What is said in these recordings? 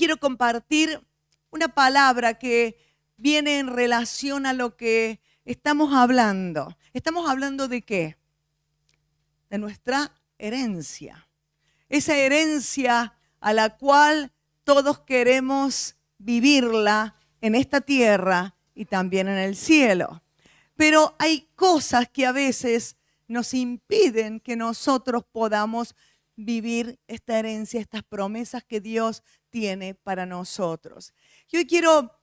quiero compartir una palabra que viene en relación a lo que estamos hablando. ¿Estamos hablando de qué? De nuestra herencia. Esa herencia a la cual todos queremos vivirla en esta tierra y también en el cielo. Pero hay cosas que a veces nos impiden que nosotros podamos vivir esta herencia, estas promesas que Dios tiene para nosotros. Y hoy quiero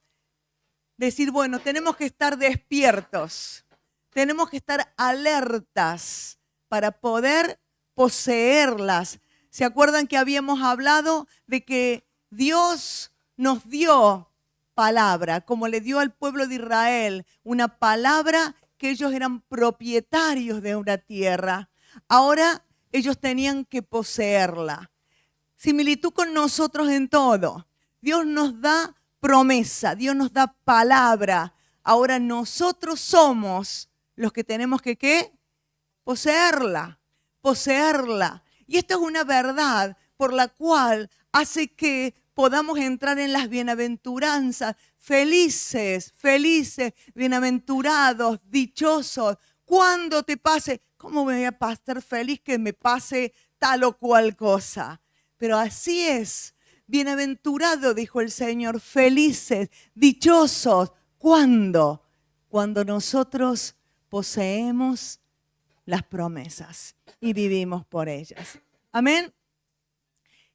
decir, bueno, tenemos que estar despiertos, tenemos que estar alertas para poder poseerlas. ¿Se acuerdan que habíamos hablado de que Dios nos dio palabra, como le dio al pueblo de Israel, una palabra que ellos eran propietarios de una tierra? Ahora ellos tenían que poseerla. Similitud con nosotros en todo. Dios nos da promesa, Dios nos da palabra. Ahora nosotros somos los que tenemos que ¿qué? Poseerla, poseerla. Y esta es una verdad por la cual hace que podamos entrar en las bienaventuranzas. Felices, felices, bienaventurados, dichosos. Cuando te pase, ¿cómo me voy a estar feliz que me pase tal o cual cosa? Pero así es. Bienaventurado, dijo el Señor, felices, dichosos. ¿Cuándo? Cuando nosotros poseemos las promesas y vivimos por ellas. Amén.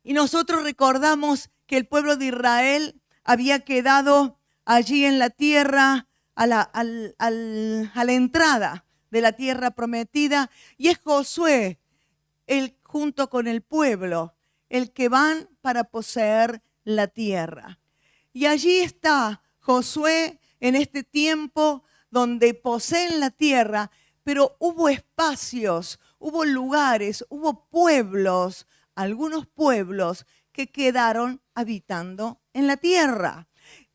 Y nosotros recordamos que el pueblo de Israel había quedado allí en la tierra, a la entrada de la tierra prometida, y es Josué, junto con el pueblo, el que van para poseer la tierra. Y allí está Josué en este tiempo donde poseen la tierra, pero hubo espacios, hubo lugares, hubo pueblos, algunos pueblos que quedaron habitando en la tierra.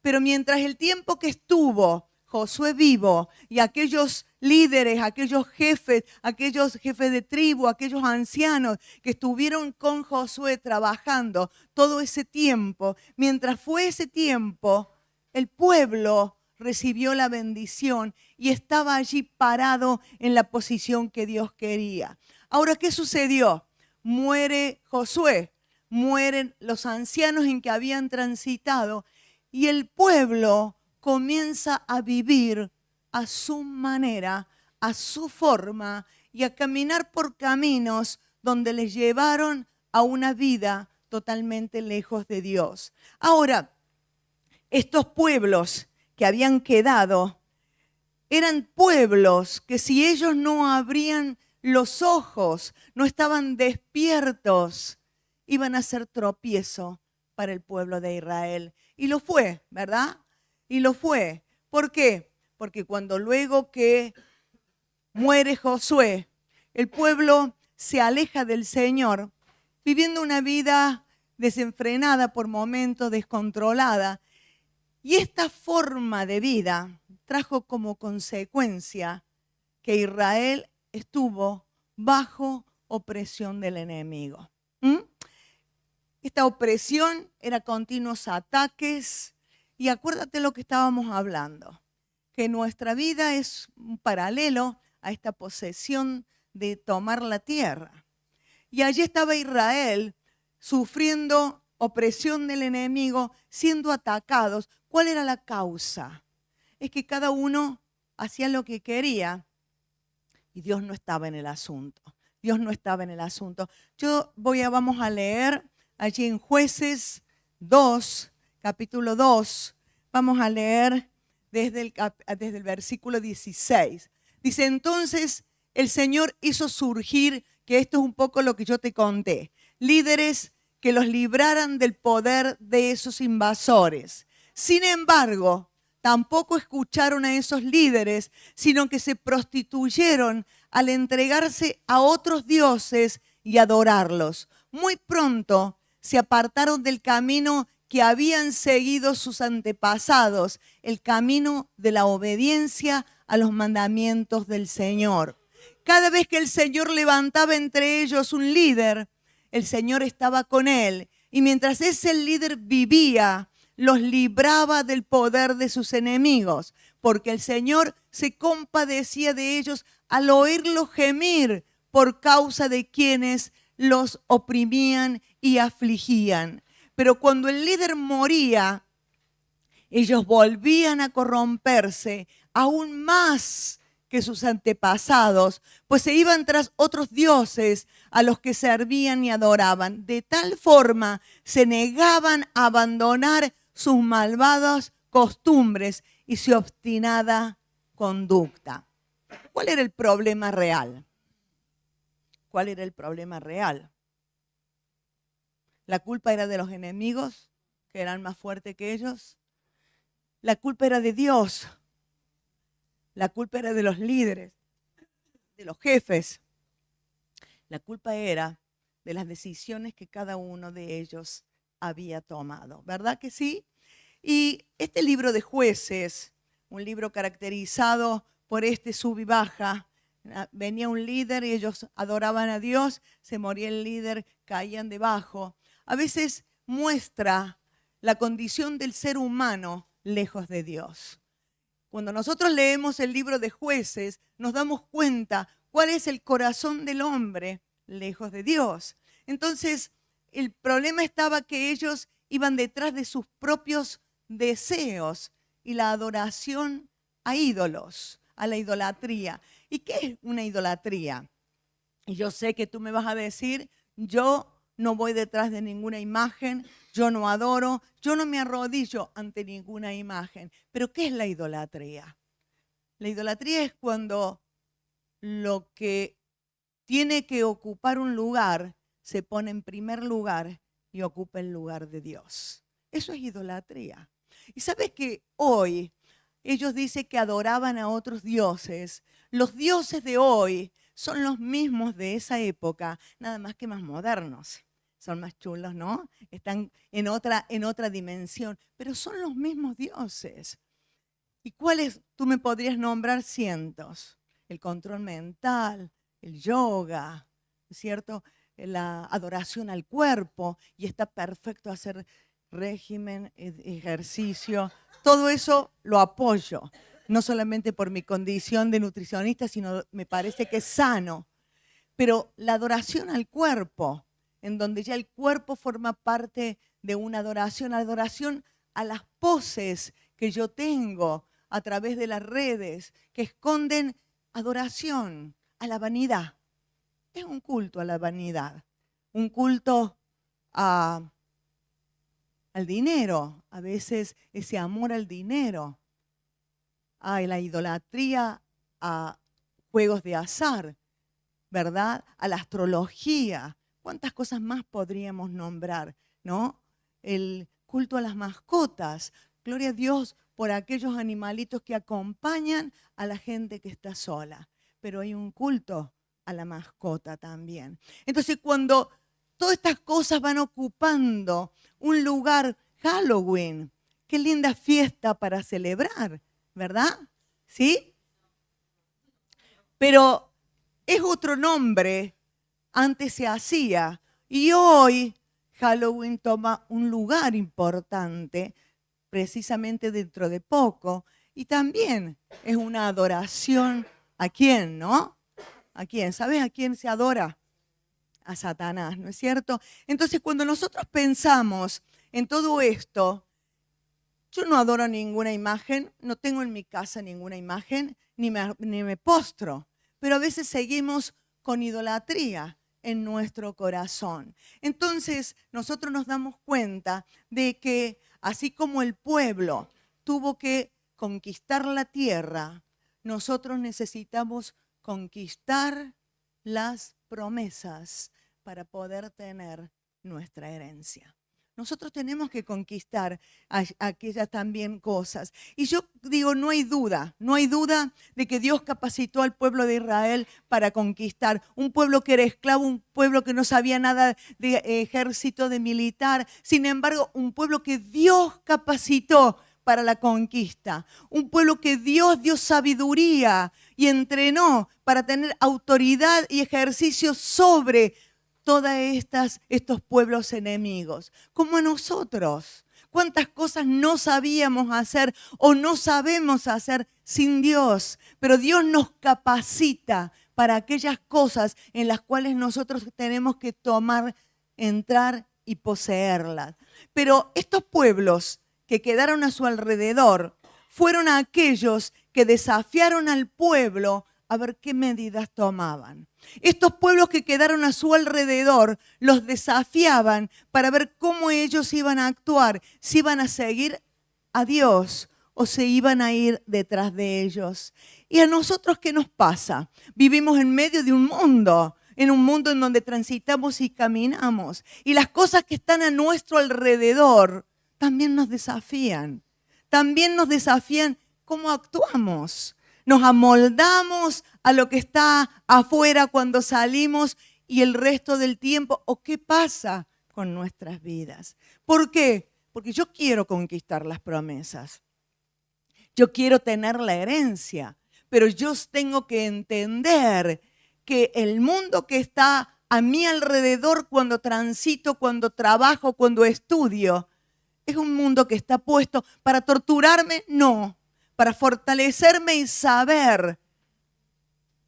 Pero mientras el tiempo que estuvo Josué vivo y aquellos líderes, aquellos jefes de tribu, aquellos ancianos que estuvieron con Josué trabajando todo ese tiempo, mientras fue ese tiempo, el pueblo recibió la bendición y estaba allí parado en la posición que Dios quería. Ahora, ¿qué sucedió? Muere Josué, mueren los ancianos en que habían transitado y el pueblo comienza a vivir a su manera, a su forma y a caminar por caminos donde les llevaron a una vida totalmente lejos de Dios. Ahora, estos pueblos que habían quedado eran pueblos que si ellos no abrían los ojos, no estaban despiertos, iban a ser tropiezo para el pueblo de Israel. Y lo fue, ¿verdad? Y lo fue. ¿Por qué? Porque cuando luego que muere Josué, el pueblo se aleja del Señor, viviendo una vida desenfrenada por momentos, descontrolada. Y esta forma de vida trajo como consecuencia que Israel estuvo bajo opresión del enemigo. Esta opresión era continuos ataques. Y acuérdate lo que estábamos hablando, que nuestra vida es un paralelo a esta posesión de tomar la tierra. Y allí estaba Israel sufriendo opresión del enemigo, siendo atacados. ¿Cuál era la causa? Es que cada uno hacía lo que quería y Dios no estaba en el asunto. Dios no estaba en el asunto. Vamos a leer allí en Jueces 2, capítulo 2, vamos a leer desde el versículo 16. Dice, entonces el Señor hizo surgir, que esto es un poco lo que yo te conté, líderes que los libraran del poder de esos invasores. Sin embargo, tampoco escucharon a esos líderes, sino que se prostituyeron al entregarse a otros dioses y adorarlos. Muy pronto se apartaron del camino que habían seguido sus antepasados, el camino de la obediencia a los mandamientos del Señor. Cada vez que el Señor levantaba entre ellos un líder, el Señor estaba con él Y mientras ese líder vivía, los libraba del poder de sus enemigos, porque el Señor se compadecía de ellos al oírlos gemir por causa de quienes los oprimían y afligían. Pero cuando el líder moría, ellos volvían a corromperse aún más que sus antepasados, pues se iban tras otros dioses a los que servían y adoraban. De tal forma se negaban a abandonar sus malvadas costumbres y su obstinada conducta. ¿Cuál era el problema real? ¿Cuál era el problema real? ¿La culpa era de los enemigos, que eran más fuertes que ellos? La culpa era de Dios. La culpa era de los líderes, de los jefes. La culpa era de las decisiones que cada uno de ellos había tomado. ¿Verdad que sí? Y este libro de Jueces, un libro caracterizado por este sub y baja, venía un líder y ellos adoraban a Dios, se moría el líder, caían debajo. A veces muestra la condición del ser humano lejos de Dios. Cuando nosotros leemos el libro de Jueces, nos damos cuenta cuál es el corazón del hombre lejos de Dios. Entonces, el problema estaba que ellos iban detrás de sus propios deseos y la adoración a ídolos, a la idolatría. ¿Y qué es una idolatría? Y yo sé que tú me vas a decir, yo no voy detrás de ninguna imagen, yo no adoro, yo no me arrodillo ante ninguna imagen. Pero ¿qué es la idolatría? La idolatría es cuando lo que tiene que ocupar un lugar se pone en primer lugar y ocupa el lugar de Dios. Eso es idolatría. Y sabes que hoy ellos dicen que adoraban a otros dioses. Los dioses de hoy son los mismos de esa época, nada más que más modernos. Son más chulos, ¿no? Están en otra dimensión, pero son los mismos dioses. ¿Y cuáles? Tú me podrías nombrar cientos. El control mental, el yoga, ¿cierto? La adoración al cuerpo, y está perfecto hacer régimen, ejercicio. Todo eso lo apoyo, no solamente por mi condición de nutricionista, sino me parece que es sano. Pero la adoración al cuerpo, en donde ya el cuerpo forma parte de una adoración a las poses que yo tengo a través de las redes, que esconden adoración a la vanidad. Es un culto a la vanidad, un culto al dinero, a veces ese amor al dinero, a la idolatría, a juegos de azar, ¿verdad? A la astrología. ¿Cuántas cosas más podríamos nombrar, no? El culto a las mascotas. Gloria a Dios por aquellos animalitos que acompañan a la gente que está sola. Pero hay un culto a la mascota también. Entonces, cuando todas estas cosas van ocupando un lugar, Halloween, qué linda fiesta para celebrar, ¿verdad? ¿Sí? Pero es otro nombre, antes se hacía, y hoy Halloween toma un lugar importante, precisamente dentro de poco, y también es una adoración a quién, ¿no? ¿A quién? ¿Sabes a quién se adora? A Satanás, ¿no es cierto? Entonces, cuando nosotros pensamos en todo esto, yo no adoro ninguna imagen, no tengo en mi casa ninguna imagen, ni me postro, pero a veces seguimos con idolatría en nuestro corazón. Entonces, nosotros nos damos cuenta de que así como el pueblo tuvo que conquistar la tierra, nosotros necesitamos conquistar las promesas para poder tener nuestra herencia. Nosotros tenemos que conquistar aquellas también cosas. Y yo digo, no hay duda de que Dios capacitó al pueblo de Israel para conquistar. Un pueblo que era esclavo, un pueblo que no sabía nada de ejército, de militar. Sin embargo, un pueblo que Dios capacitó para la conquista. Un pueblo que Dios dio sabiduría y entrenó para tener autoridad y ejercicio sobre todos estos pueblos enemigos, como a nosotros. ¿Cuántas cosas no sabíamos hacer o no sabemos hacer sin Dios? Pero Dios nos capacita para aquellas cosas en las cuales nosotros tenemos que tomar, entrar y poseerlas. Pero estos pueblos que quedaron a su alrededor fueron aquellos que desafiaron al pueblo a ver qué medidas tomaban. Estos pueblos que quedaron a su alrededor los desafiaban para ver cómo ellos iban a actuar, si iban a seguir a Dios o se iban a ir detrás de ellos. ¿Y a nosotros qué nos pasa? Vivimos en medio de un mundo en donde transitamos y caminamos. Y las cosas que están a nuestro alrededor también nos desafían. También nos desafían cómo actuamos. Nos amoldamos a lo que está afuera cuando salimos y el resto del tiempo. ¿O qué pasa con nuestras vidas? ¿Por qué? Porque yo quiero conquistar las promesas. Yo quiero tener la herencia. Pero yo tengo que entender que el mundo que está a mi alrededor cuando transito, cuando trabajo, cuando estudio, es un mundo que está puesto para torturarme, no, para fortalecerme y saber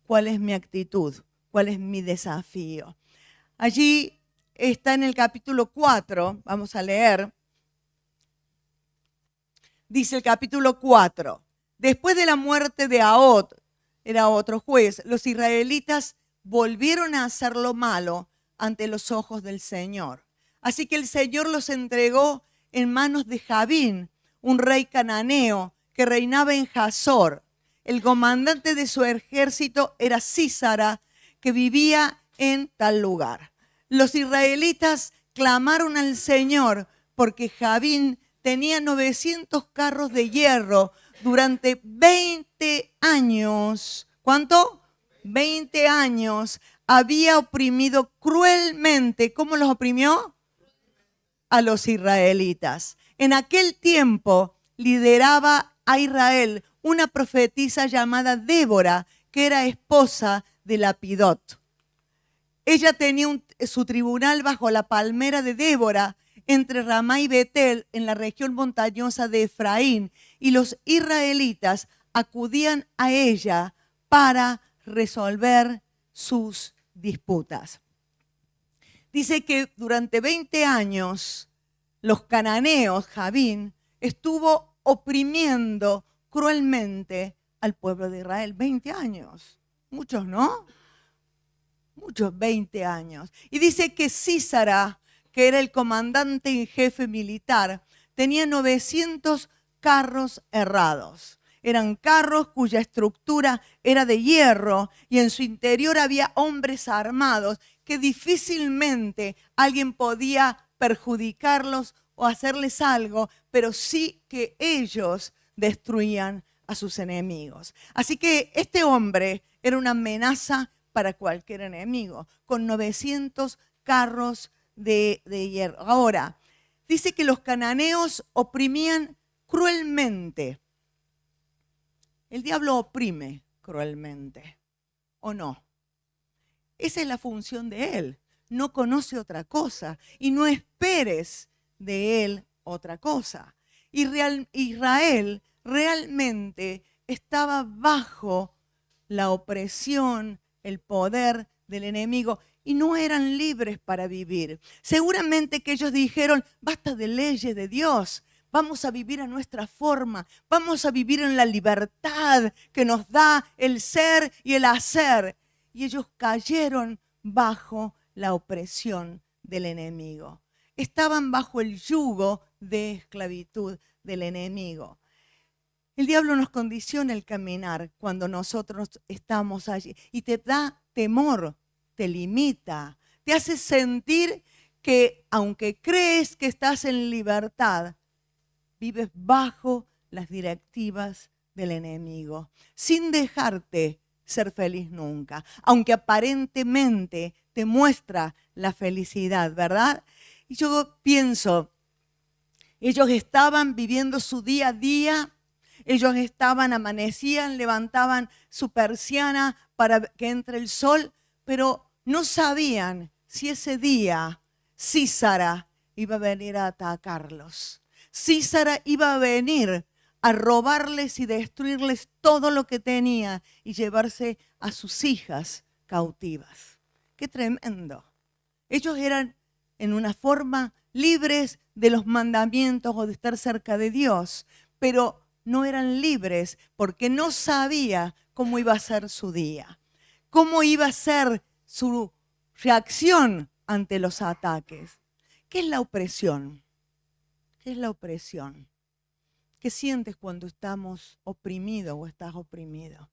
cuál es mi actitud, cuál es mi desafío. Allí está en el capítulo 4, vamos a leer, dice el capítulo 4, después de la muerte de Ahod, era otro juez, los israelitas volvieron a hacer lo malo ante los ojos del Señor. Así que el Señor los entregó en manos de Jabín, un rey cananeo que reinaba en Hazor. El comandante de su ejército era Sísara, que vivía en tal lugar. Los israelitas clamaron al Señor porque Jabín tenía 900 carros de hierro durante 20 años. ¿Cuánto? 20 años. Había oprimido cruelmente. ¿Cómo los oprimió? A los israelitas. En aquel tiempo lideraba a Israel una profetisa llamada Débora, que era esposa de Lapidot. Ella tenía su tribunal bajo la palmera de Débora, entre Ramá y Betel, en la región montañosa de Efraín, y los israelitas acudían a ella para resolver sus disputas. Dice que durante 20 años los cananeos, Jabín, estuvo oprimiendo cruelmente al pueblo de Israel. 20 años. Muchos, ¿no? Muchos, 20 años. Y dice que Sísara, que era el comandante en jefe militar, tenía 900 carros herrados. Eran carros cuya estructura era de hierro y en su interior había hombres armados que difícilmente alguien podía perjudicarlos o hacerles algo, pero sí que ellos destruían a sus enemigos. Así que este hombre era una amenaza para cualquier enemigo, con 900 carros de hierro. Ahora, dice que los cananeos oprimían cruelmente. El diablo oprime cruelmente, ¿o no? Esa es la función de él. No conoce otra cosa y no esperes de él otra cosa. Israel realmente estaba bajo la opresión, el poder del enemigo y no eran libres para vivir. Seguramente que ellos dijeron, basta de leyes de Dios. Vamos a vivir a nuestra forma, vamos a vivir en la libertad que nos da el ser y el hacer. Y ellos cayeron bajo la opresión del enemigo. Estaban bajo el yugo de esclavitud del enemigo. El diablo nos condiciona el caminar cuando nosotros estamos allí y te da temor, te limita, te hace sentir que aunque crees que estás en libertad, vives bajo las directivas del enemigo, sin dejarte ser feliz nunca, aunque aparentemente te muestra la felicidad, ¿verdad? Y yo pienso, ellos estaban viviendo su día a día, ellos amanecían, levantaban su persiana para que entre el sol, pero no sabían si ese día Císara iba a venir a atacarlos. Císara iba a venir a robarles y destruirles todo lo que tenía y llevarse a sus hijas cautivas. ¡Qué tremendo! Ellos eran en una forma libres de los mandamientos o de estar cerca de Dios, pero no eran libres porque no sabía cómo iba a ser su día, cómo iba a ser su reacción ante los ataques. ¿Qué es la opresión? ¿Qué es la opresión? ¿Qué sientes cuando estamos oprimidos o estás oprimido?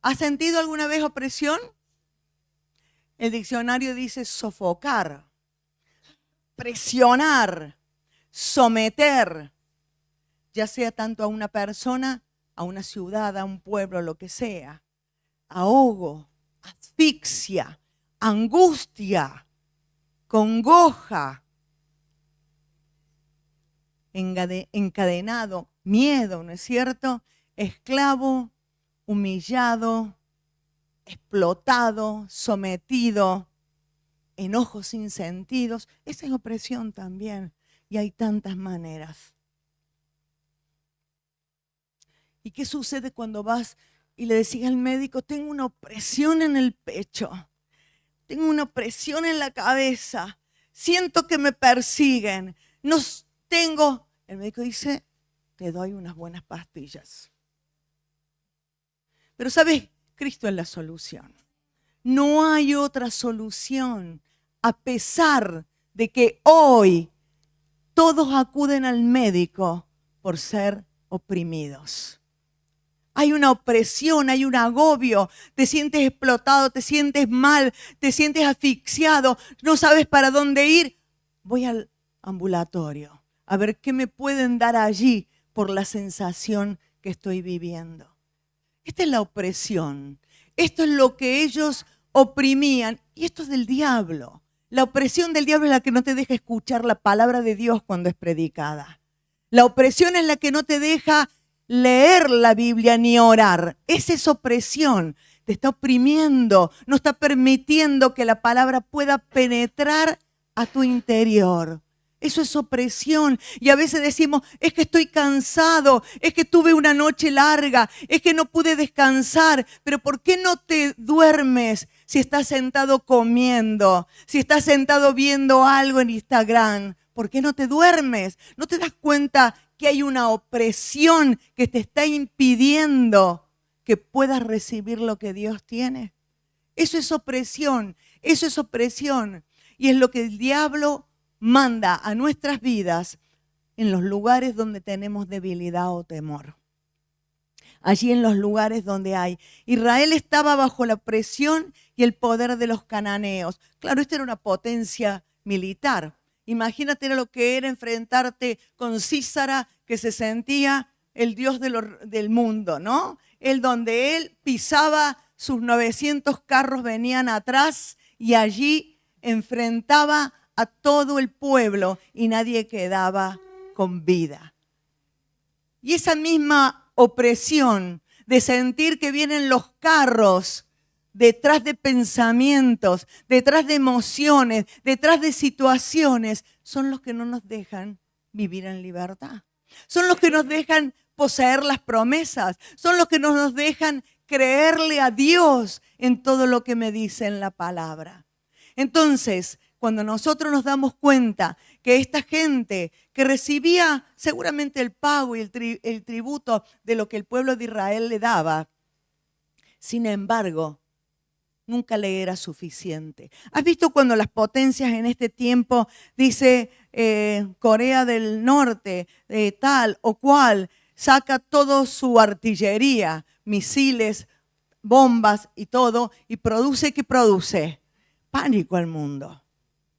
¿Has sentido alguna vez opresión? El diccionario dice sofocar, presionar, someter, ya sea tanto a una persona, a una ciudad, a un pueblo, lo que sea. Ahogo, asfixia, angustia, congoja, encadenado, miedo, ¿no es cierto? Esclavo, humillado, explotado, sometido, enojos sin sentidos. Esa es opresión también. Y hay tantas maneras. ¿Y qué sucede cuando vas y le decís al médico, tengo una opresión en el pecho, tengo una opresión en la cabeza, siento que me persiguen, no tengo? El médico dice, te doy unas buenas pastillas. Pero ¿sabes? Cristo es la solución. No hay otra solución, a pesar de que hoy todos acuden al médico por ser oprimidos. Hay una opresión, hay un agobio, te sientes explotado, te sientes mal, te sientes asfixiado, no sabes para dónde ir. Voy al ambulatorio a ver qué me pueden dar allí por la sensación que estoy viviendo. Esta es la opresión. Esto es lo que ellos oprimían. Y esto es del diablo. La opresión del diablo es la que no te deja escuchar la palabra de Dios cuando es predicada. La opresión es la que no te deja leer la Biblia ni orar. Esa es opresión. Te está oprimiendo. No está permitiendo que la palabra pueda penetrar a tu interior. Eso es opresión. Y a veces decimos, es que estoy cansado, es que tuve una noche larga, es que no pude descansar. Pero ¿por qué no te duermes si estás sentado comiendo? Si estás sentado viendo algo en Instagram, ¿por qué no te duermes? ¿No te das cuenta que hay una opresión que te está impidiendo que puedas recibir lo que Dios tiene? Eso es opresión, eso es opresión. Y es lo que el diablo manda a nuestras vidas en los lugares donde tenemos debilidad o temor. Allí en los lugares donde hay. Israel estaba bajo la opresión y el poder de los cananeos. Claro, esta era una potencia militar. Imagínate lo que era enfrentarte con Císara, que se sentía el Dios del mundo, ¿no? Donde él pisaba, sus 900 carros venían atrás y allí enfrentaba a todo el pueblo y nadie quedaba con vida. Y esa misma opresión de sentir que vienen los carros detrás de pensamientos, detrás de emociones, detrás de situaciones, son los que no nos dejan vivir en libertad. Son los que nos dejan poseer las promesas. Son los que no nos dejan creerle a Dios en todo lo que me dice en la palabra. Entonces, cuando nosotros nos damos cuenta que esta gente que recibía seguramente el pago y el tributo de lo que el pueblo de Israel le daba, sin embargo, nunca le era suficiente. ¿Has visto cuando las potencias en este tiempo, dice Corea del Norte, tal o cual, saca toda su artillería, misiles, bombas y todo, y produce, ¿qué produce? Pánico al mundo.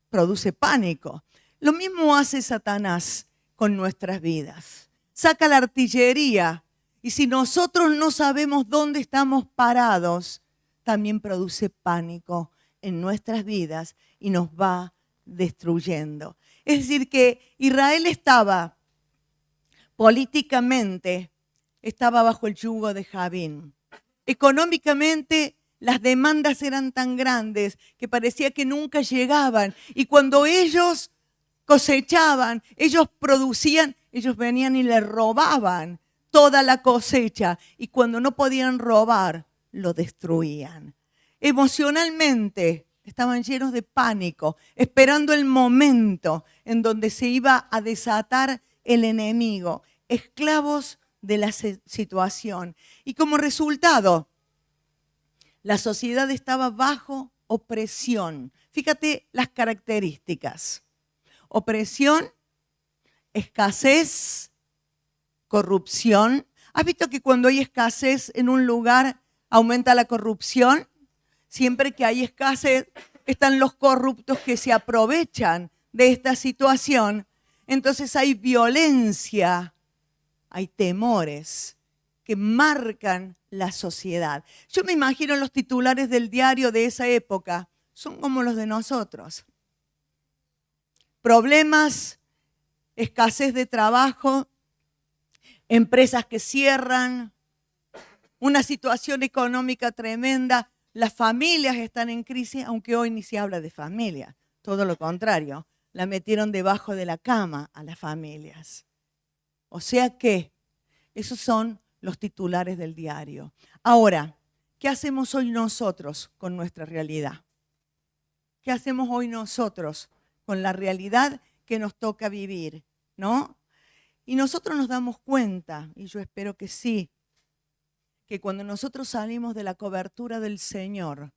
Produce pánico. Lo mismo hace Satanás con nuestras vidas. Saca la artillería y si nosotros no sabemos dónde estamos parados, también produce pánico en nuestras vidas y nos va destruyendo. Es decir, que Israel estaba políticamente, estaba bajo el yugo de Javín. Económicamente las demandas eran tan grandes que parecía que nunca llegaban. Y cuando ellos cosechaban, ellos producían, ellos venían y le robaban toda la cosecha. Y cuando no podían robar, lo destruían. Emocionalmente estaban llenos de pánico, esperando el momento en donde se iba a desatar el enemigo, esclavos de la situación. Y como resultado, la sociedad estaba bajo opresión. Fíjate las características: opresión, escasez, corrupción. ¿Has visto que cuando hay escasez en un lugar aumenta la corrupción? Siempre que hay escasez están los corruptos que se aprovechan de esta situación. Entonces hay violencia, hay temores que marcan la sociedad. Yo me imagino los titulares del diario de esa época son como los de nosotros. Problemas, escasez de trabajo, empresas que cierran, una situación económica tremenda. Las familias están en crisis, aunque hoy ni se habla de familia. Todo lo contrario, la metieron debajo de la cama a las familias. O sea que esos son los titulares del diario. Ahora, ¿qué hacemos hoy nosotros con nuestra realidad? ¿Qué hacemos hoy nosotros con la realidad que nos toca vivir? ¿No? Y nosotros nos damos cuenta, y yo espero que sí, que cuando nosotros salimos de la cobertura del Señor,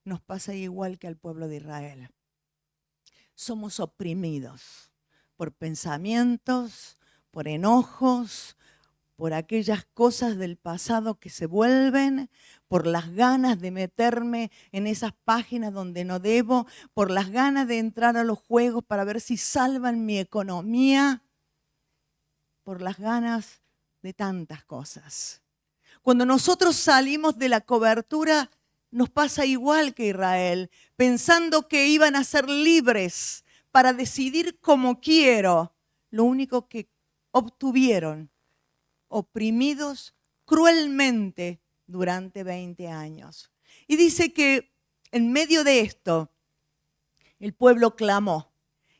nos pasa igual que al pueblo de Israel. Somos oprimidos por pensamientos, por enojos, por aquellas cosas del pasado que se vuelven, por las ganas de meterme en esas páginas donde no debo, por las ganas de entrar a los juegos para ver si salvan mi economía, por las ganas de tantas cosas. Cuando nosotros salimos de la cobertura, nos pasa igual que Israel, pensando que iban a ser libres para decidir como quiero. Lo único que obtuvieron, oprimidos cruelmente durante 20 años. Y dice que en medio de esto, el pueblo clamó.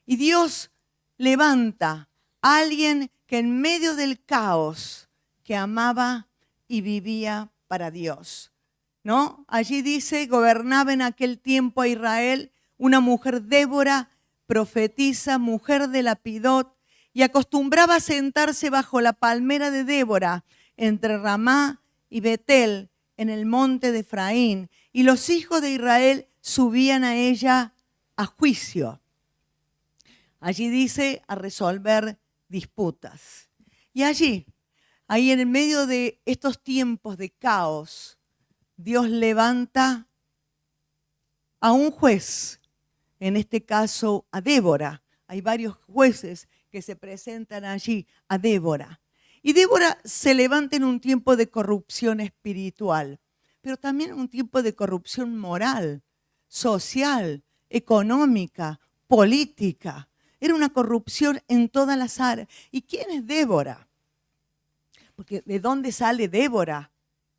Y Dios levanta a alguien que en medio del caos, que amaba y vivía para Dios, ¿no? Allí dice, gobernaba en aquel tiempo a Israel una mujer Débora, profetisa, mujer de Lapidot, y acostumbraba a sentarse bajo la palmera de Débora, entre Ramá y Betel, en el monte de Efraín, y los hijos de Israel subían a ella a juicio. Allí dice, a resolver disputas. Y allí, ahí en el medio de estos tiempos de caos, Dios levanta a un juez, en este caso a Débora. Hay varios jueces que se presentan allí, a Débora. Y Débora se levanta en un tiempo de corrupción espiritual, pero también en un tiempo de corrupción moral, social, económica, política. Era una corrupción en todas las áreas. ¿Y quién es Débora? Porque ¿de dónde sale Débora?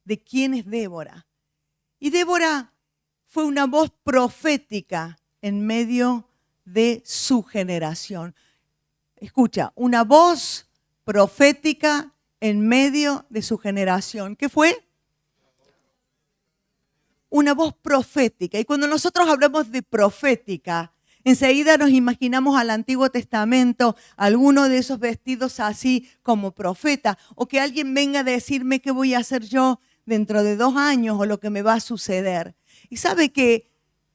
¿De quién es Débora? Y Débora fue una voz profética en medio de su generación. Escucha, una voz profética en medio de su generación. ¿Qué fue? Una voz profética. Y cuando nosotros hablamos de profética, enseguida nos imaginamos al Antiguo Testamento, alguno de esos vestidos así como profeta, o que alguien venga a decirme qué voy a hacer yo dentro de 2 años o lo que me va a suceder. Y sabe que,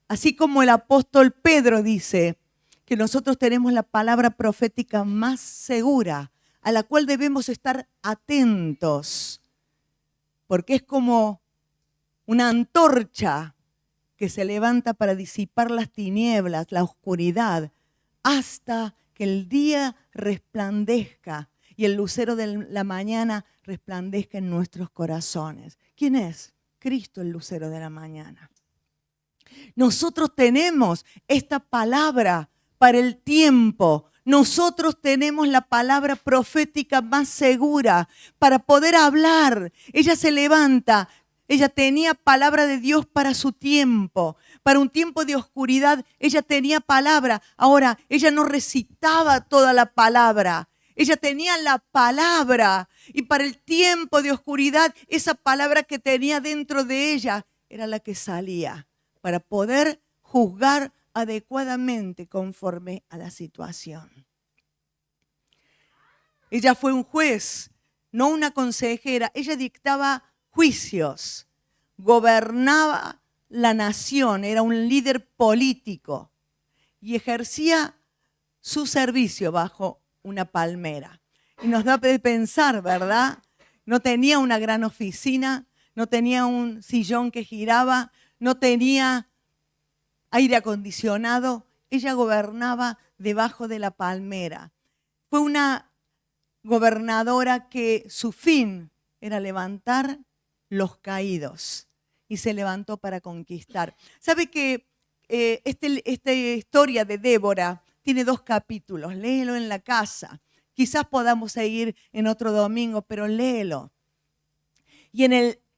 así como el apóstol Pedro dice que nosotros tenemos la palabra profética más segura, a la cual debemos estar atentos, porque es como una antorcha que se levanta para disipar las tinieblas, la oscuridad, hasta que el día resplandezca y el lucero de la mañana resplandezca en nuestros corazones. ¿Quién es? Cristo, el lucero de la mañana. Nosotros tenemos esta palabra para el tiempo. Nosotros tenemos la palabra profética más segura para poder hablar. Ella se levanta ella tenía palabra de Dios para su tiempo. Para un tiempo de oscuridad, ella tenía palabra. Ahora, ella no recitaba toda la palabra. Ella tenía la palabra. Y para el tiempo de oscuridad, esa palabra que tenía dentro de ella era la que salía para poder juzgar adecuadamente conforme a la situación. Ella fue un juez, no una consejera. Ella dictaba juicios, gobernaba la nación, era un líder político y ejercía su servicio bajo una palmera. Y nos da de pensar, ¿verdad? No tenía una gran oficina, no tenía un sillón que giraba, no tenía aire acondicionado. Ella gobernaba debajo de la palmera. Fue una gobernadora que su fin era levantar los caídos y se levantó para conquistar. ¿Sabe que esta historia de Débora tiene 2 capítulos? Léelo en la casa. Quizás podamos seguir en otro domingo, pero léelo. Y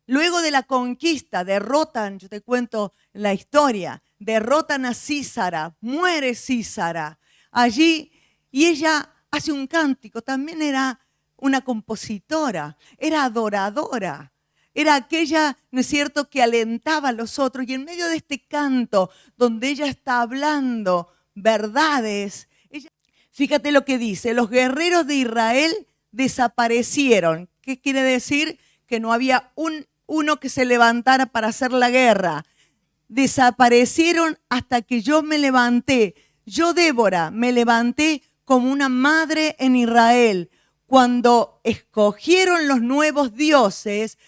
luego de la conquista, derrotan, yo te cuento la historia, derrotan a Sísara, muere Sísara allí y ella hace un cántico. También era una compositora, era adoradora. Era aquella, ¿no es cierto?, que alentaba a los otros. Y en medio de este canto, donde ella está hablando verdades, fíjate lo que dice: los guerreros de Israel desaparecieron. ¿Qué quiere decir? Que no había uno que se levantara para hacer la guerra. Desaparecieron hasta que yo me levanté. Yo, Débora, me levanté como una madre en Israel. Cuando escogieron los nuevos dioses,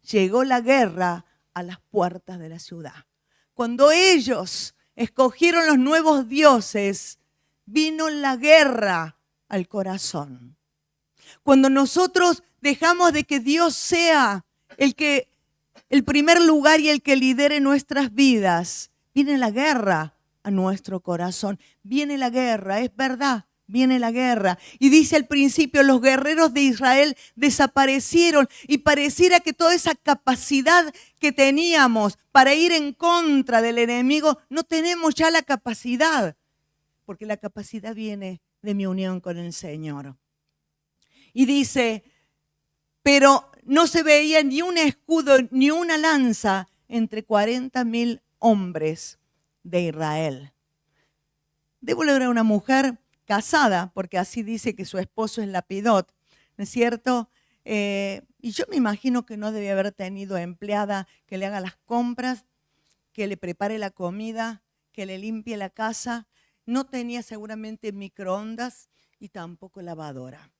llegó la guerra a las puertas de la ciudad. Cuando ellos escogieron los nuevos dioses, vino la guerra al corazón. Cuando nosotros dejamos de que Dios sea el primer lugar y el que lidere nuestras vidas, viene la guerra a nuestro corazón. Viene la guerra, es verdad, viene la guerra. Y dice al principio, los guerreros de Israel desaparecieron y pareciera que toda esa capacidad que teníamos para ir en contra del enemigo, no tenemos ya la capacidad, porque la capacidad viene de mi unión con el Señor. Y dice, pero no se veía ni un escudo ni una lanza entre 40.000 hombres de Israel. Débora era una mujer casada, porque así dice que su esposo es Lapidot, ¿no es cierto? Y yo me imagino que no debía haber tenido empleada que le haga las compras, que le prepare la comida, que le limpie la casa. No tenía seguramente microondas y tampoco lavadora.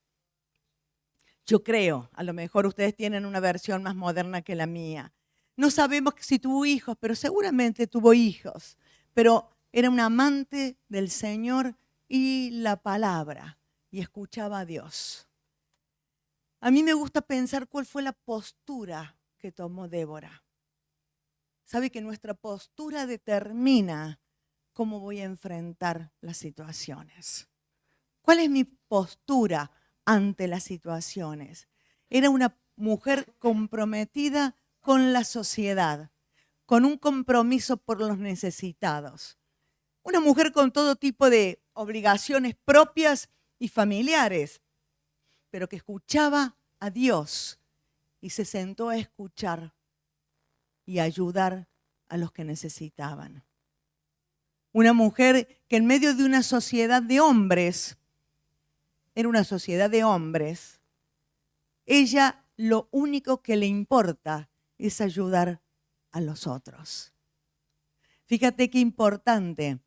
Yo creo, a lo mejor ustedes tienen una versión más moderna que la mía. No sabemos si tuvo hijos, pero seguramente tuvo hijos. Pero era un amante del Señor y la palabra, y escuchaba a Dios. A mí me gusta pensar cuál fue la postura que tomó Débora. Sabe que nuestra postura determina cómo voy a enfrentar las situaciones. ¿Cuál es mi postura ante las situaciones? Era una mujer comprometida con la sociedad, con un compromiso por los necesitados. Una mujer con todo tipo de obligaciones propias y familiares, pero que escuchaba a Dios y se sentó a escuchar y a ayudar a los que necesitaban. Una mujer que en medio de una sociedad de hombres, era una sociedad de hombres, ella lo único que le importa es ayudar a los otros. Fíjate qué importante.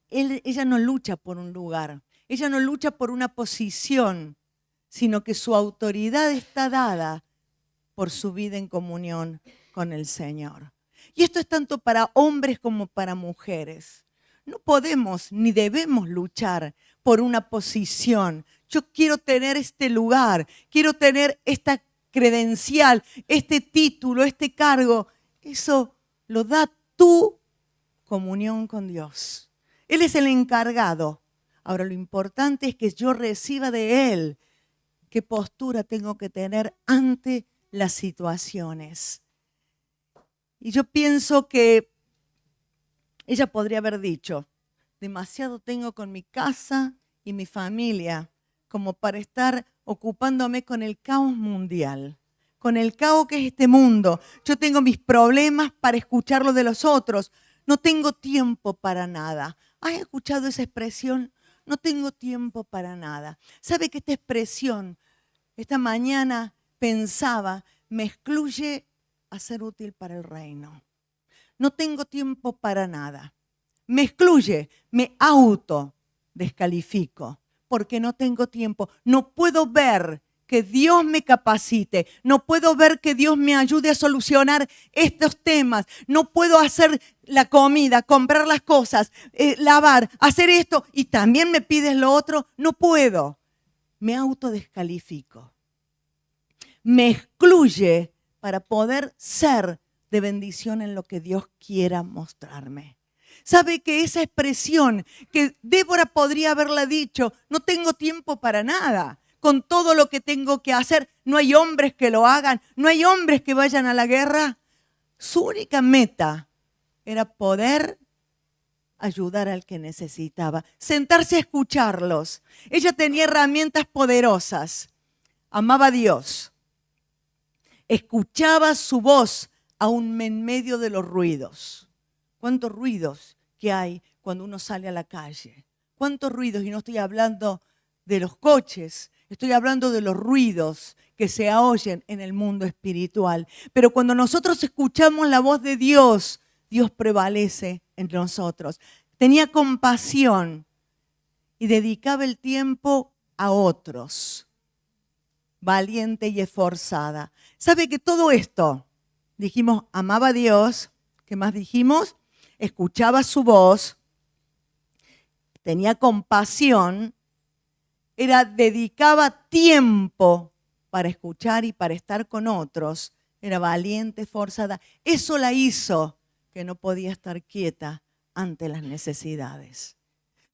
Ella no lucha por un lugar, ella no lucha por una posición, sino que su autoridad está dada por su vida en comunión con el Señor. Y esto es tanto para hombres como para mujeres. No podemos ni debemos luchar por una posición. Yo quiero tener este lugar, quiero tener esta credencial, este título, este cargo. Eso lo da tu comunión con Dios. Él es el encargado. Ahora lo importante es que yo reciba de Él qué postura tengo que tener ante las situaciones. Y yo pienso que ella podría haber dicho, demasiado tengo con mi casa y mi familia como para estar ocupándome con el caos mundial, con el caos que es este mundo. Yo tengo mis problemas para escuchar lo de los otros. No tengo tiempo para nada. ¿Has escuchado esa expresión? No tengo tiempo para nada. ¿Sabe que esta expresión, esta mañana pensaba, me excluye a ser útil para el reino? No tengo tiempo para nada. Me excluye, me descalifico porque no tengo tiempo. No puedo ver que Dios me capacite. No puedo ver que Dios me ayude a solucionar estos temas. No puedo hacer la comida, comprar las cosas, lavar, hacer esto y también me pides lo otro. No puedo. Me descalifico. Me excluye para poder ser de bendición en lo que Dios quiera mostrarme. ¿Sabe que esa expresión que Débora podría haberla dicho, no tengo tiempo para nada, con todo lo que tengo que hacer, no hay hombres que lo hagan, no hay hombres que vayan a la guerra? Su única meta era poder ayudar al que necesitaba, sentarse a escucharlos. Ella tenía herramientas poderosas, amaba a Dios, escuchaba su voz aún en medio de los ruidos. ¿Cuántos ruidos que hay cuando uno sale a la calle? ¿Cuántos ruidos? Y no estoy hablando de los coches, estoy hablando de los ruidos que se oyen en el mundo espiritual. Pero cuando nosotros escuchamos la voz de Dios, Dios prevalece en nosotros. Tenía compasión y dedicaba el tiempo a otros. Valiente y esforzada. ¿Sabe que todo esto? Dijimos, amaba a Dios. ¿Qué más dijimos? Escuchaba su voz, tenía compasión, dedicaba tiempo para escuchar y para estar con otros, era valiente, esforzada. Eso la hizo que no podía estar quieta ante las necesidades.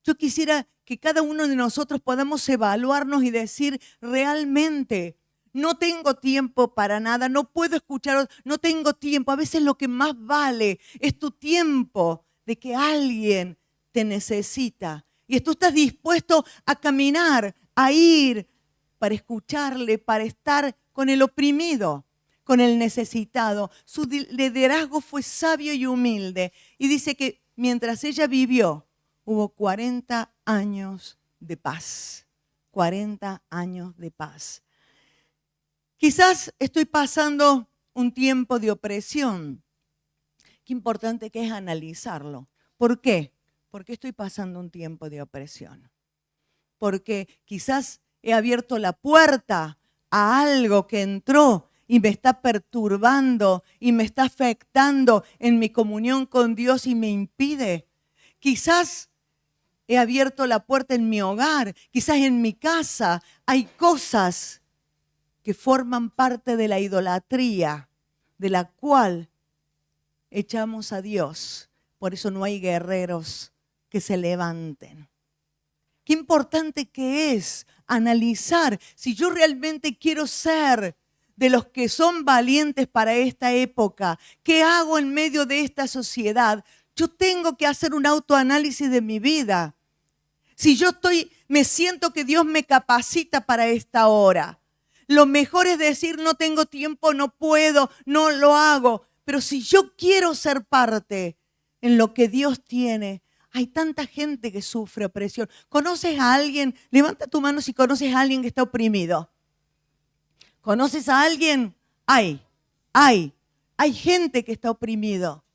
Yo quisiera que cada uno de nosotros podamos evaluarnos y decir, realmente, no tengo tiempo para nada, no puedo escuchar, no tengo tiempo. A veces lo que más vale es tu tiempo de que alguien te necesita. Y tú estás dispuesto a caminar, a ir para escucharle, para estar con el oprimido, con el necesitado. Su liderazgo fue sabio y humilde. Y dice que mientras ella vivió, hubo 40 años de paz. 40 años de paz. Quizás estoy pasando un tiempo de opresión. Qué importante que es analizarlo. ¿Por qué? ¿Por qué estoy pasando un tiempo de opresión? Porque quizás he abierto la puerta a algo que entró y me está perturbando y me está afectando en mi comunión con Dios y me impide. Quizás he abierto la puerta en mi hogar, quizás en mi casa hay cosas que forman parte de la idolatría, de la cual echamos a Dios. Por eso no hay guerreros que se levanten. Qué importante que es analizar si yo realmente quiero ser de los que son valientes para esta época. ¿Qué hago en medio de esta sociedad? Yo tengo que hacer un autoanálisis de mi vida. Si yo me siento que Dios me capacita para esta hora. Lo mejor es decir, no tengo tiempo, no puedo, no lo hago. Pero si yo quiero ser parte en lo que Dios tiene, hay tanta gente que sufre opresión. ¿Conoces a alguien? Levanta tu mano si conoces a alguien que está oprimido. ¿Conoces a alguien? Hay gente que está oprimido.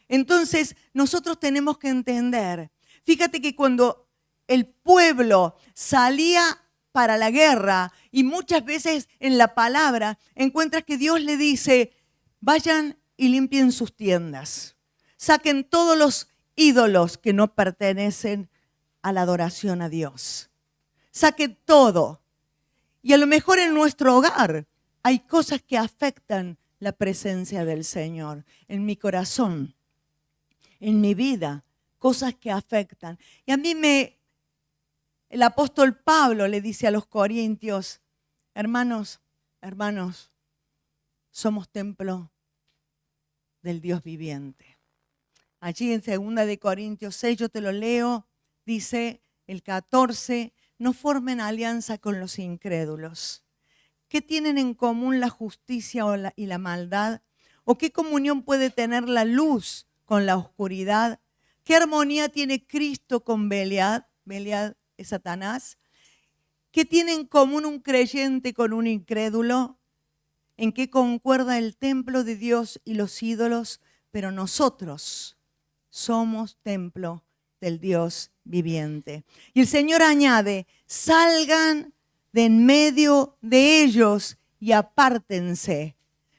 Entonces, nosotros tenemos que entender. Fíjate que cuando el pueblo salía para la guerra, y muchas veces en la palabra encuentras que Dios le dice, vayan y limpien sus tiendas. Saquen todos los ídolos que no pertenecen a la adoración a Dios. Saquen todo. Y a lo mejor en nuestro hogar hay cosas que afectan la presencia del Señor. En mi corazón, en mi vida, cosas que afectan. Y a mí me el apóstol Pablo le dice a los corintios, hermanos, somos templo del Dios viviente. Allí en 2 Corintios 6, yo te lo leo, dice el 14, no formen alianza con los incrédulos. ¿Qué tienen en común la justicia y la maldad? ¿O qué comunión puede tener la luz con la oscuridad? ¿Qué armonía tiene Cristo con Belial? Belial es Satanás. ¿Qué tiene en común un creyente con un incrédulo? ¿En qué concuerda el templo de Dios y los ídolos? Pero nosotros somos templo del Dios viviente. Y el Señor añade, salgan de en medio de ellos y apártense.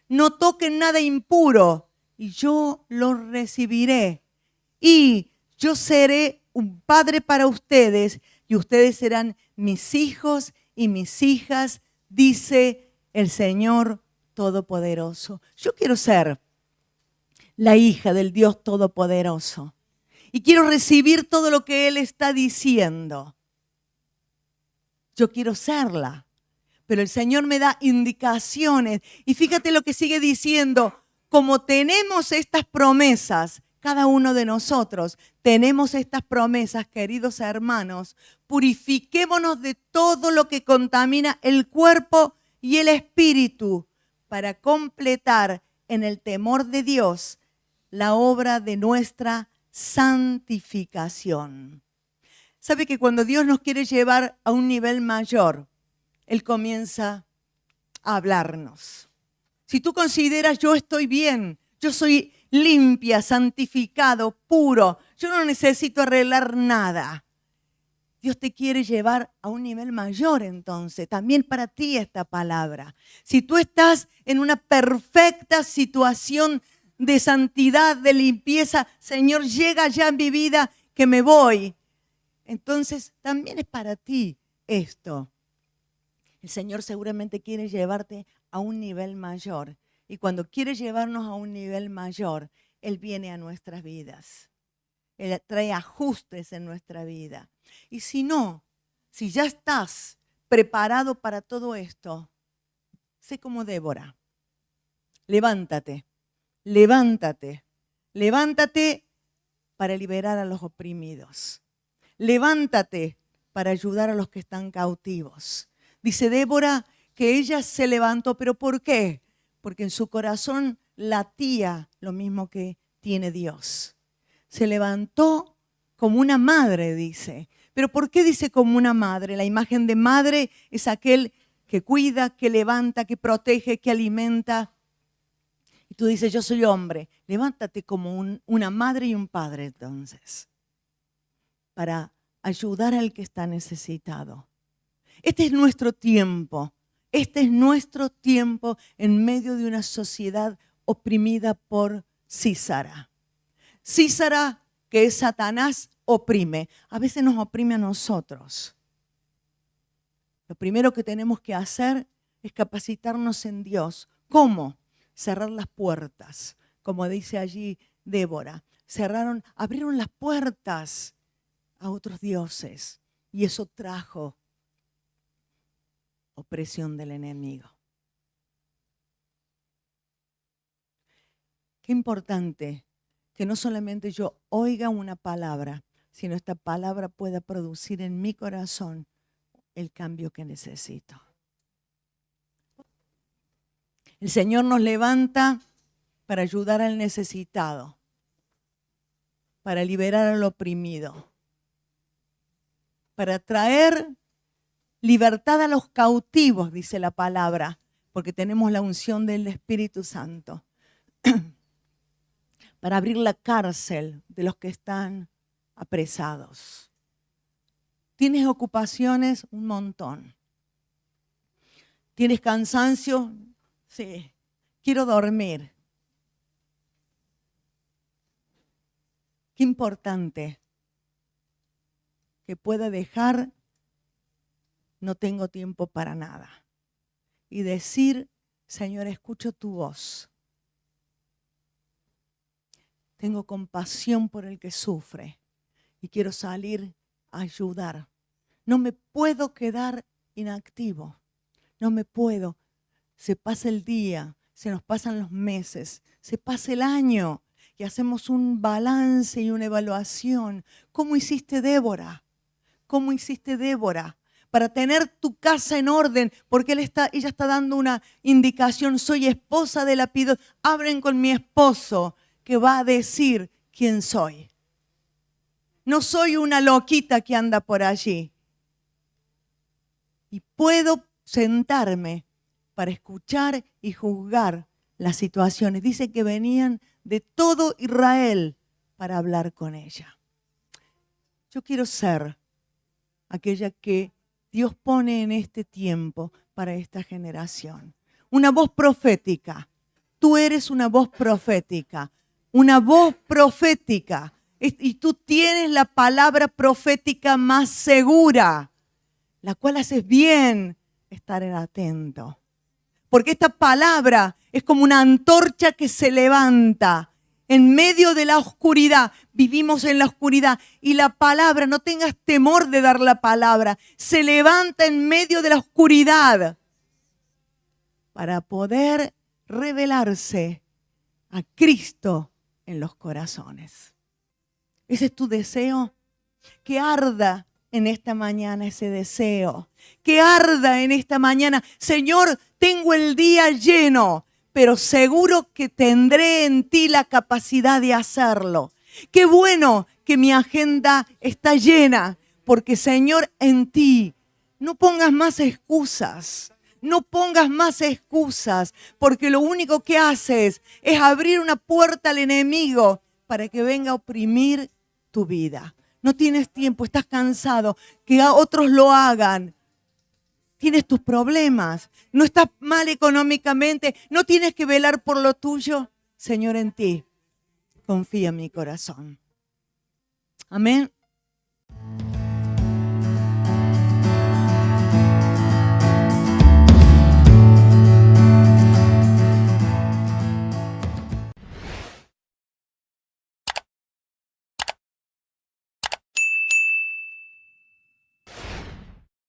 No toquen nada impuro y yo los recibiré. Y yo seré un padre para ustedes y ustedes serán mis hijos y mis hijas, dice el Señor Todopoderoso. Yo quiero ser la hija del Dios Todopoderoso y quiero recibir todo lo que Él está diciendo. Yo quiero serla, pero el Señor me da indicaciones. Y fíjate lo que sigue diciendo, como tenemos estas promesas, cada uno de nosotros tenemos estas promesas, queridos hermanos, purifiquémonos de todo lo que contamina el cuerpo y el espíritu para completar en el temor de Dios la obra de nuestra santificación. ¿Sabe que cuando Dios nos quiere llevar a un nivel mayor, Él comienza a hablarnos? Si tú consideras yo estoy bien, yo soy limpia, santificado, puro, yo no necesito arreglar nada. Dios te quiere llevar a un nivel mayor entonces, también para ti esta palabra. Si tú estás en una perfecta situación de santidad, de limpieza, Señor, llega ya en mi vida que me voy. Entonces también es para ti esto. El Señor seguramente quiere llevarte a un nivel mayor. Y cuando quiere llevarnos a un nivel mayor, Él viene a nuestras vidas. Él trae ajustes en nuestra vida. Y si no, si ya estás preparado para todo esto, sé como Débora. Levántate, levántate, levántate para liberar a los oprimidos. Levántate para ayudar a los que están cautivos. Dice Débora que ella se levantó, ¿pero por qué? Porque en su corazón latía lo mismo que tiene Dios. Se levantó como una madre, dice. ¿Pero por qué dice como una madre? La imagen de madre es aquel que cuida, que levanta, que protege, que alimenta. Y tú dices, yo soy hombre. Levántate como una madre y un padre entonces, para ayudar al que está necesitado. Este es nuestro tiempo. Este es nuestro tiempo en medio de una sociedad oprimida por Císara. Císara, que es Satanás, oprime. A veces nos oprime a nosotros. Lo primero que tenemos que hacer es capacitarnos en Dios. ¿Cómo? Cerrar las puertas, como dice allí Débora. Abrieron las puertas a otros dioses y eso trajo opresión del enemigo. Qué importante que no solamente yo oiga una palabra, sino esta palabra pueda producir en mi corazón el cambio que necesito. El Señor nos levanta para ayudar al necesitado, para liberar al oprimido, para traer libertad a los cautivos, dice la palabra, porque tenemos la unción del Espíritu Santo. Para abrir la cárcel de los que están apresados. ¿Tienes ocupaciones? Un montón. ¿Tienes cansancio? Sí. Quiero dormir. Qué importante que pueda dejar, no tengo tiempo para nada. Y decir, Señor, escucho tu voz. Tengo compasión por el que sufre y quiero salir a ayudar. No me puedo quedar inactivo. No me puedo. Se pasa el día, se nos pasan los meses, se pasa el año y hacemos un balance y una evaluación. ¿Cómo hiciste, Débora? ¿Cómo hiciste, Débora? Para tener tu casa en orden, porque ella está dando una indicación. Soy esposa de Lapidot. Hablen con mi esposo, que va a decir quién soy. No soy una loquita que anda por allí. Y puedo sentarme para escuchar y juzgar las situaciones. Dice que venían de todo Israel para hablar con ella. Yo quiero ser aquella que Dios pone en este tiempo para esta generación. Una voz profética. Tú eres una voz profética. Una voz profética. Y tú tienes la palabra profética más segura, la cual haces bien estar atento. Porque esta palabra es como una antorcha que se levanta en medio de la oscuridad. Vivimos en la oscuridad y la palabra, no tengas temor de dar la palabra, se levanta en medio de la oscuridad para poder revelarse a Cristo en los corazones. ¿Ese es tu deseo? Que arda en esta mañana ese deseo. Que arda en esta mañana. Señor, tengo el día lleno, pero seguro que tendré en ti la capacidad de hacerlo. Qué bueno que mi agenda está llena, porque Señor, en ti no pongas más excusas. No pongas más excusas, porque lo único que haces es abrir una puerta al enemigo para que venga a oprimir tu vida. No tienes tiempo, estás cansado, que a otros lo hagan. Tienes tus problemas, no estás mal económicamente, no tienes que velar por lo tuyo. Señor, en ti confía mi corazón. Amén.